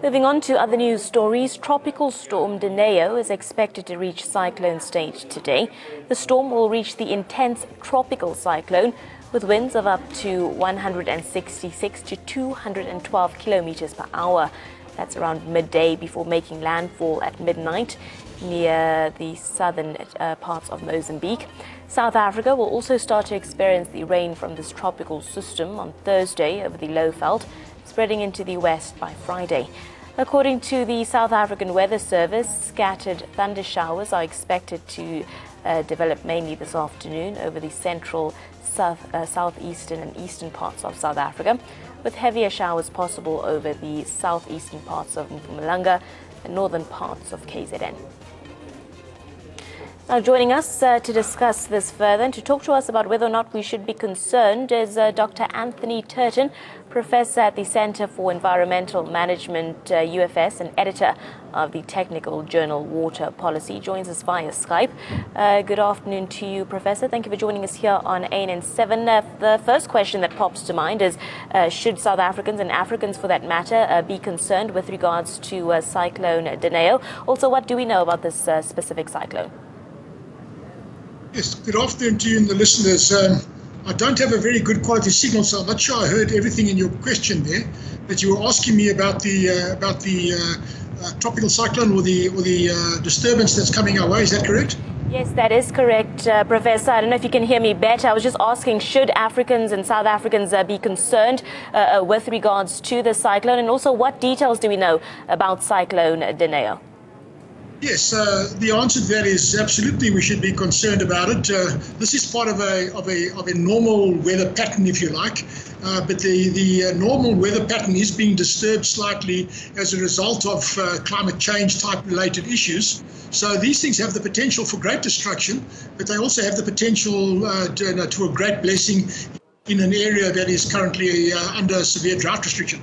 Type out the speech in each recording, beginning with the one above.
Moving on to other news stories, tropical storm Dineo is expected to reach cyclone stage today. The storm will reach the intense tropical cyclone with winds of up to 166 to 212 kilometers per hour. That's around midday before making landfall at midnight near the southern parts of Mozambique. South Africa will also start to experience the rain from this tropical system on Thursday over the low veld, spreading into the west by Friday. According to the South African Weather Service, scattered thunder showers are expected to develop mainly this afternoon over the central, southeastern and eastern parts of South Africa, with heavier showers possible over the southeastern parts of Mpumalanga and northern parts of KZN. Now, joining us to discuss this further and to talk to us about whether or not we should be concerned is Dr. Anthony Turton, Professor at the Center for Environmental Management, UFS, and editor of the technical journal Water Policy. Joins us via Skype. Good afternoon to you, Professor. Thank you for joining us here on ANN7. The first question that pops to mind is, should South Africans and Africans, for that matter, be concerned with regards to Cyclone Dineo? Also, what do we know about this specific cyclone? Yes, good afternoon to you and the listeners. I don't have a very good quality signal, so I'm not sure I heard everything in your question there. But you were asking me about the tropical cyclone or the disturbance that's coming our way. Is that correct? Yes, that is correct, Professor. I don't know if you can hear me better. I was just asking, should Africans and South Africans be concerned with regards to the cyclone, and also what details do we know about Cyclone Dineo? Yes, the answer to that is absolutely we should be concerned about it. This is part of a normal weather pattern, if you like, but the normal weather pattern is being disturbed slightly as a result of climate change type related issues. So these things have the potential for great destruction, but they also have the potential to a great blessing in an area that is currently under severe drought restriction.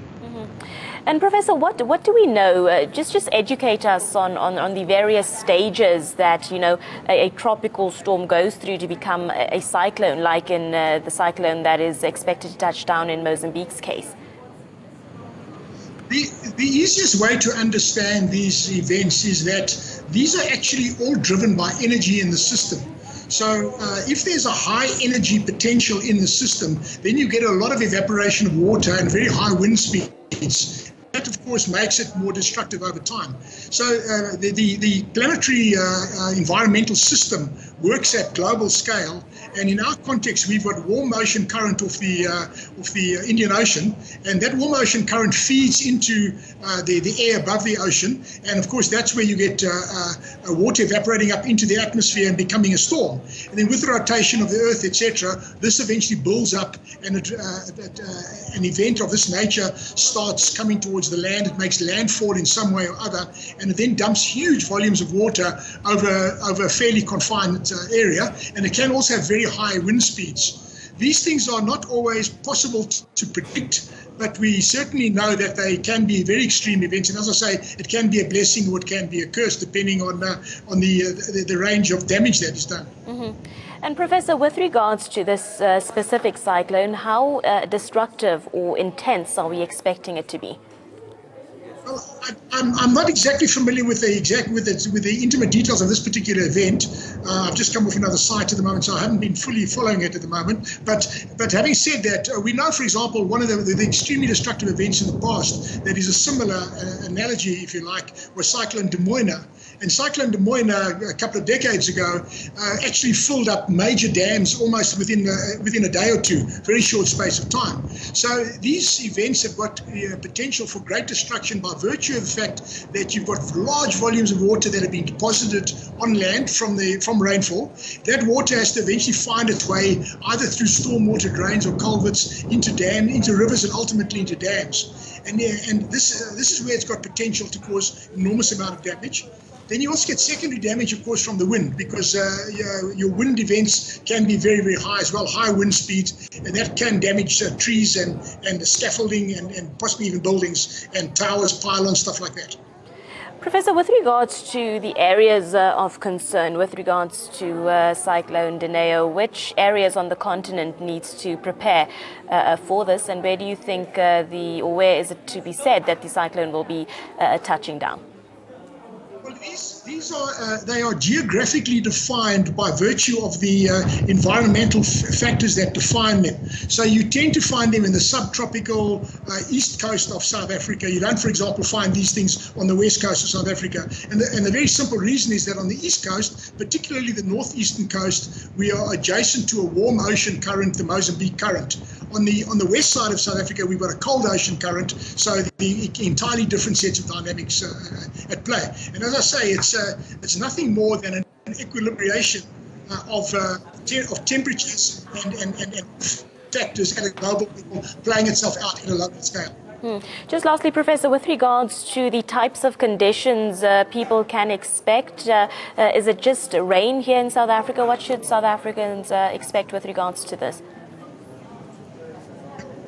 And Professor, what do we know? Just educate us on the various stages that, a tropical storm goes through to become a cyclone, like in the cyclone that is expected to touch down in Mozambique's case. The easiest way to understand these events is that these are actually all driven by energy in the system. So if there's a high energy potential in the system, then you get a lot of evaporation of water and very high wind speeds. That, of course, makes it more destructive over time. So the planetary environmental system works at global scale, and in our context, we've got warm ocean current off the Indian Ocean, and that warm ocean current feeds into the air above the ocean, and of course, that's where you get water evaporating up into the atmosphere and becoming a storm. And then with the rotation of the Earth, etc., this eventually builds up, and an event of this nature starts coming towards the land. It makes landfall in some way or other, and it then dumps huge volumes of water over a fairly confined area, and it can also have very high wind speeds. These things are not always possible to predict, but we certainly know that they can be very extreme events, and as I say, it can be a blessing or it can be a curse depending on the range of damage that is done. Mm-hmm. And Professor, with regards to this specific cyclone, how destructive or intense are we expecting it to be? Well, I'm not exactly familiar with the intimate details of this particular event. I've just come off another site at the moment, so I haven't been fully following it at the moment. But having said that, we know, for example, one of the extremely destructive events in the past that is a similar analogy, if you like, was Cyclone Dineo. And Cyclone Dineo a couple of decades ago actually filled up major dams almost within a day or two, very short space of time. So these events have got potential for great destruction by virtue of the fact that you've got large volumes of water that have been deposited on land from rainfall. That water has to eventually find its way either through stormwater drains or culverts into rivers, and ultimately into dams. And this is where it's got potential to cause enormous amount of damage. Then you also get secondary damage, of course, from the wind, because your wind events can be very, very high as well, high wind speeds, and that can damage trees and scaffolding and possibly even buildings and towers, pylons, stuff like that. Professor, with regards to the areas of concern, with regards to cyclone Dineo, which areas on the continent needs to prepare for this, and where do you think or where is it to be said that the cyclone will be touching down? Well, they are geographically defined by virtue of the environmental factors that define them. So you tend to find them in the subtropical east coast of South Africa. You don't, for example, find these things on the west coast of South Africa. And the very simple reason is that on the east coast, particularly the northeastern coast, we are adjacent to a warm ocean current, the Mozambique current. On the west side of South Africa, we've got a cold ocean current, so the entirely different sets of dynamics at play. And as I say, it's nothing more than an equilibration of temperatures and factors at a global level playing itself out at a local scale. Just lastly, Professor, with regards to the types of conditions people can expect, is it just rain here in South Africa? What should South Africans expect with regards to this?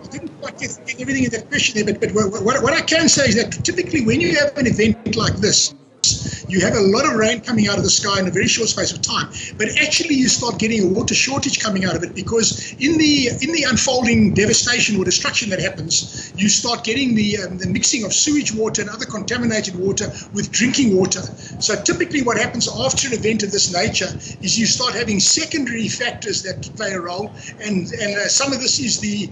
I didn't quite get everything in that question there, but what I can say is that typically when you have an event like this, you have a lot of rain coming out of the sky in a very short space of time, but actually you start getting a water shortage coming out of it, because in the unfolding devastation or destruction that happens, you start getting the mixing of sewage water and other contaminated water with drinking water. So typically what happens after an event of this nature is you start having secondary factors that play a role, and some of this is the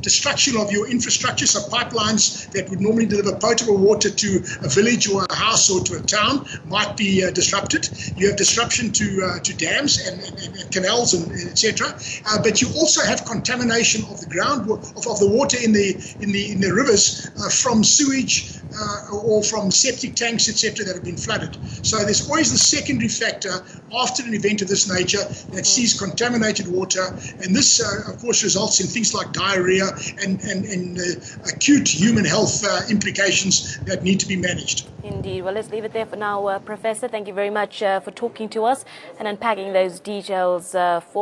destruction of your infrastructure. So pipelines that would normally deliver potable water to a village or a house or to a town might be disrupted. You have disruption to dams and canals and etc. But you also have contamination of the ground of the water in the rivers from sewage or from septic tanks, etc., that have been flooded. So there's always the secondary factor after an event of this nature that sees contaminated water, and this of course results in things like diarrhea and acute human health implications that need to be managed. Indeed. Well, let's leave it there for now, Professor. Thank you very much for talking to us and unpacking those details for